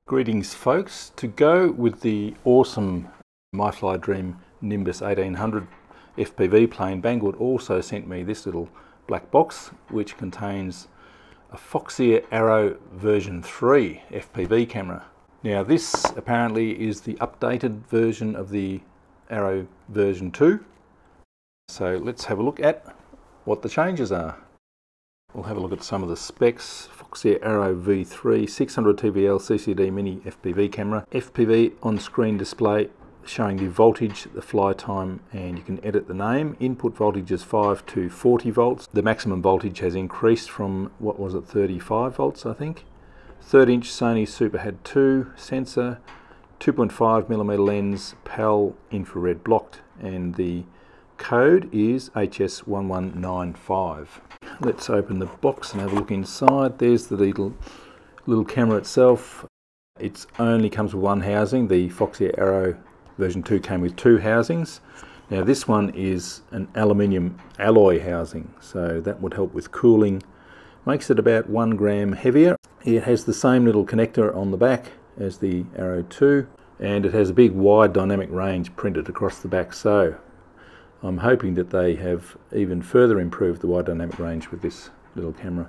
Greetings folks. To go with the awesome My Fly Dream Nimbus 1800 FPV plane, Banggood also sent me this little black box which contains a Foxeer Arrow V3 FPV camera. Now this apparently is the updated version of the Arrow version 2. So let's have a look at what the changes are. We'll have a look at some of the specs. Foxeer Arrow V3 600 TVL CCD mini FPV camera. FPV on-screen display showing the voltage, the fly time, and you can edit the name. Input voltage is 5 to 40 volts. The maximum voltage has increased from, what was it, 35 volts I think. 3rd-inch Sony Superhad 2 sensor, 2.5mm lens, PAL infrared blocked, and the code is HS1195. Let's open the box and have a look inside. There's the little camera itself. It only comes with one housing. The Foxeer Arrow version 2 came with 2 housings. Now this one is an aluminium alloy housing, so that would help with cooling. Makes it about 1 gram heavier. It has the same little connector on the back as the Arrow 2, and it has a big wide dynamic range printed across the back, so I'm hoping that they have even further improved the wide dynamic range with this little camera.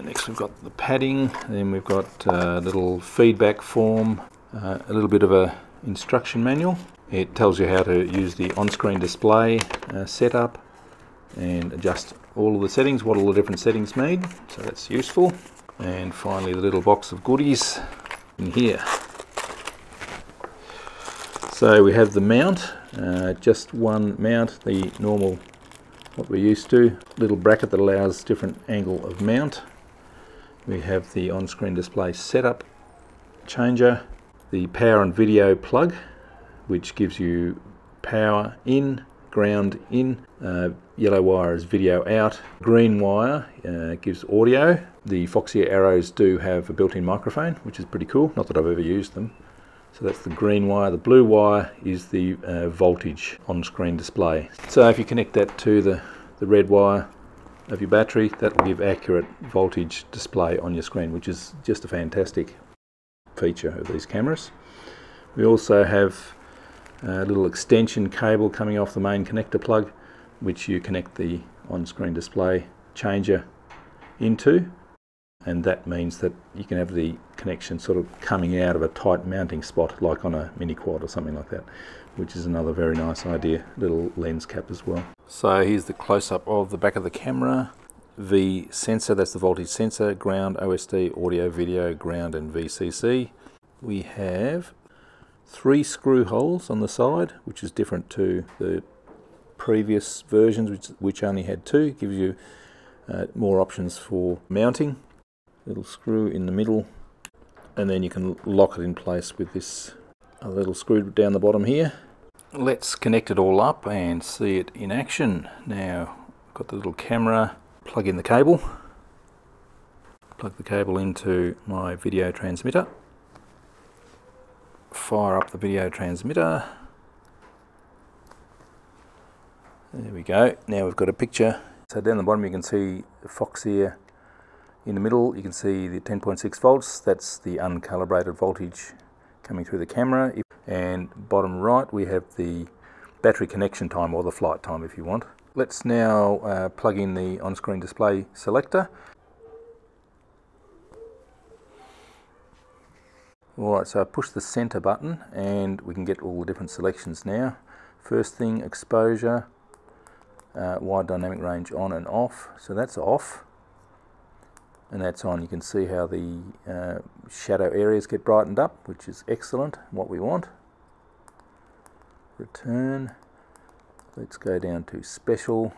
Next we've got the padding, then we've got a little feedback form, a little bit of a instruction manual. It tells you how to use the on-screen display setup and adjust all of the settings, what all the different settings mean, so that's useful. And finally the little box of goodies in here. So we have the mount, just one mount, the normal, what we're used to. Little bracket that allows different angle of mount. We have the on-screen display setup changer, the power and video plug, which gives you power in, ground in, yellow wire is video out, green wire gives audio. The Foxeer Arrows do have a built-in microphone, which is pretty cool, not that I've ever used them. So that's the green wire. The blue wire is the voltage on-screen display. So if you connect that to the red wire of your battery, that will give accurate voltage display on your screen, which is just a fantastic feature of these cameras. We also have a little extension cable coming off the main connector plug, which you connect the on-screen display changer into. And that means that you can have the connection sort of coming out of a tight mounting spot, like on a mini quad or something like that, which is another very nice idea. Little lens cap as well. So here's the close-up of the back of the camera. The sensor, that's the voltage sensor, ground, OSD, audio, video, ground and VCC. We have 3 screw holes on the side, which is different to the previous versions, which only had 2. It gives you more options for mounting. Little screw in the middle, and then you can lock it in place with this little screw down the bottom here. Let's connect it all up and see it in action. Now, got the little camera, plug in the cable, plug the cable into my video transmitter, fire up the video transmitter. There we go. Now we've got a picture. So down the bottom you can see the Foxeer. In the middle you can see the 10.6 volts, that's the uncalibrated voltage coming through the camera. And bottom right we have the battery connection time, or the flight time if you want. Let's now plug in the on-screen display selector. Alright, so I push the center button and we can get all the different selections now. First thing, exposure, wide dynamic range on and off, so that's off. And that's on. You can see how the shadow areas get brightened up, which is excellent, what we want. Return. Let's go down to special.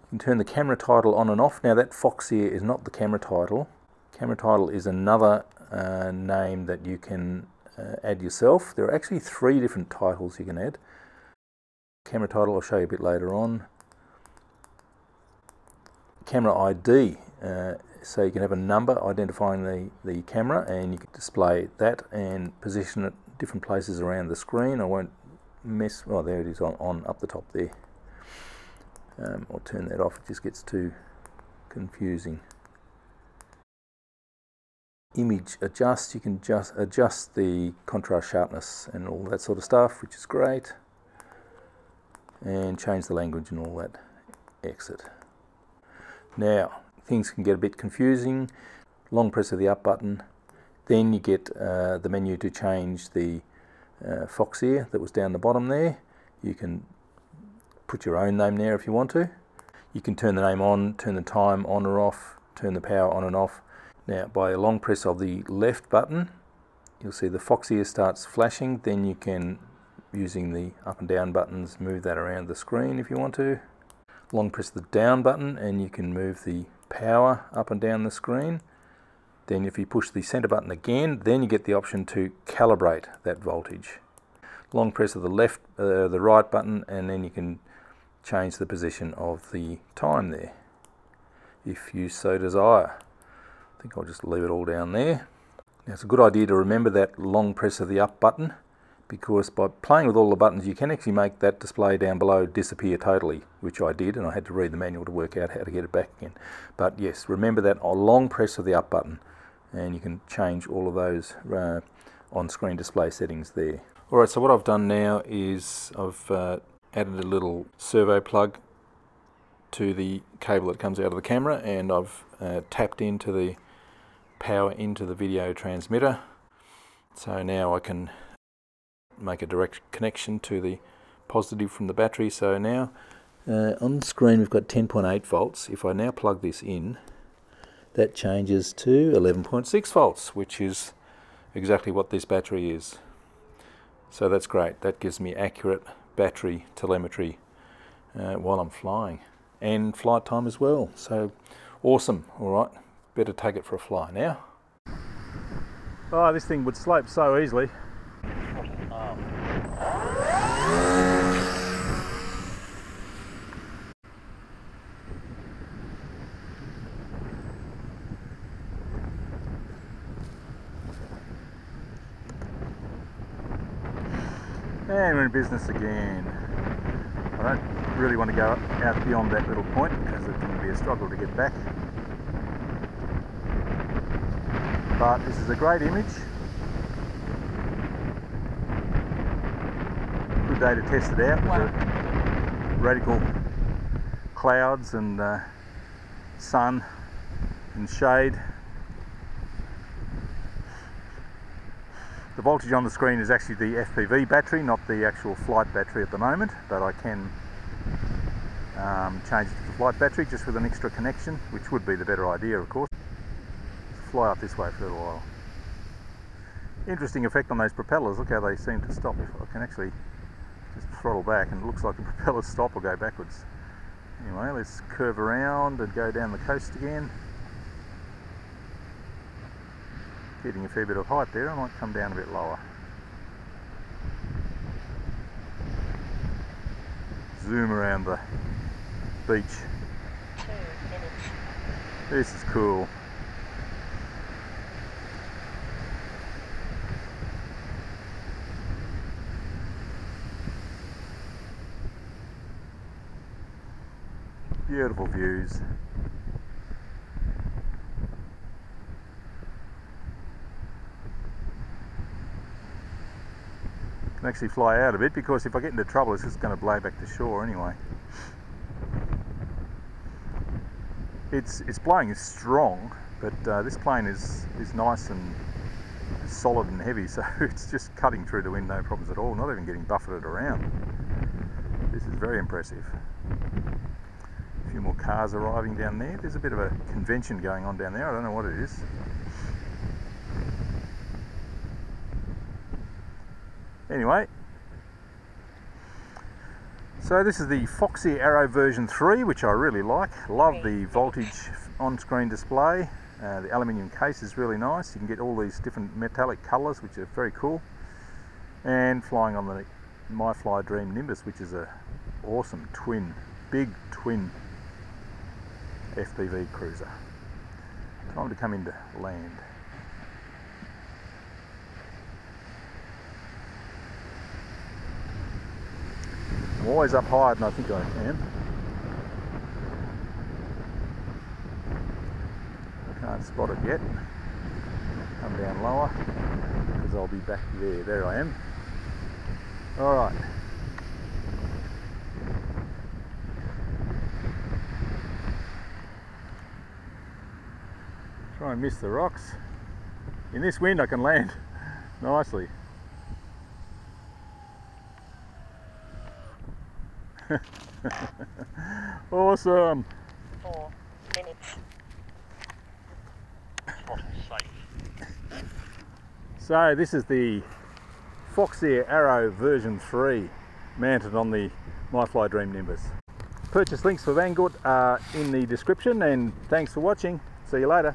You can turn the camera title on and off. Now that Foxeer is not the camera title. Camera title is another name that you can add yourself. There are actually 3 different titles you can add. Camera title I'll show you a bit later on. Camera ID. So you can have a number identifying the camera, and you can display that and position it different places around the screen. I won't mess, oh there it is on up the top there. I'll turn that off, it just gets too confusing. image adjust, you can just adjust the contrast sharpness and all that sort of stuff, which is great, and change the language and all that. Exit. Now things can get a bit confusing. Long press of the up button, then you get the menu to change the Foxeer that was down the bottom there. You can put your own name there if you want to. You can turn the name on, turn the time on or off, turn the power on and off. Now by a long press of the left button, you'll see the Foxeer starts flashing. Then you can, using the up and down buttons, move that around the screen if you want to. Long press the down button and you can move the power up and down the screen. Then if you push the center button again, then you get the option to calibrate that voltage. Long press of the right button, and then you can change the position of the time there if you so desire. I think I'll just leave it all down there. Now it's a good idea to remember that long press of the up button, because by playing with all the buttons you can actually make that display down below disappear totally, which I did, and I had to read the manual to work out how to get it back again. But yes, remember that long press of the up button, and you can change all of those on-screen display settings there. Alright, so what I've done now is I've added a little servo plug to the cable that comes out of the camera, and I've tapped into the power into the video transmitter. So now I can make a direct connection to the positive from the battery. So now on the screen we've got 10.8 volts. If I now plug this in, that changes to 11.6 volts, which is exactly what this battery is. So that's great. That gives me accurate battery telemetry while I'm flying, and flight time as well. So awesome. Alright, better take it for a fly now. Oh, this thing would slope so easily. And we're in business again. I don't really want to go out beyond that little point because it can be a struggle to get back. But this is a great image. Good day to test it out with the radical clouds and sun and shade. The voltage on the screen is actually the FPV battery, not the actual flight battery at the moment, but I can change it to the flight battery just with an extra connection, which would be the better idea, of course. Let's fly up this way for a little while. Interesting effect on those propellers. Look how they seem to stop. If I can actually just throttle back, and it looks like the propellers stop or go backwards. Anyway, let's curve around and go down the coast again. Getting a fair bit of height there. I might come down a bit lower. Zoom around the beach. This is cool. Beautiful views. Can actually fly out a bit, because if I get into trouble it's just going to blow back to shore anyway. It's blowing strong, but this plane is nice and solid and heavy, so it's just cutting through the wind, no problems at all, not even getting buffeted around. This is very impressive. A few more cars arriving down there. There's a bit of a convention going on down there, I don't know what it is. Anyway, so this is the Foxeer Arrow version 3, which I really like. Love the voltage on-screen display. The aluminium case is really nice. You can get all these different metallic colours, which are very cool. And flying on the My Fly Dream Nimbus, which is a awesome big twin FPV cruiser. Time to come into land. I'm always up higher than I think I am. Can't spot it yet. down lower because I'll be back there. There I am. Alright. Try and miss the rocks. In this wind I can land nicely. Awesome. 4 minutes. Throttle safe. So this is the Foxeer Arrow version 3 mounted on the My Fly Dream Nimbus. Purchase links for Vanguard are in the description, and thanks for watching. See you later.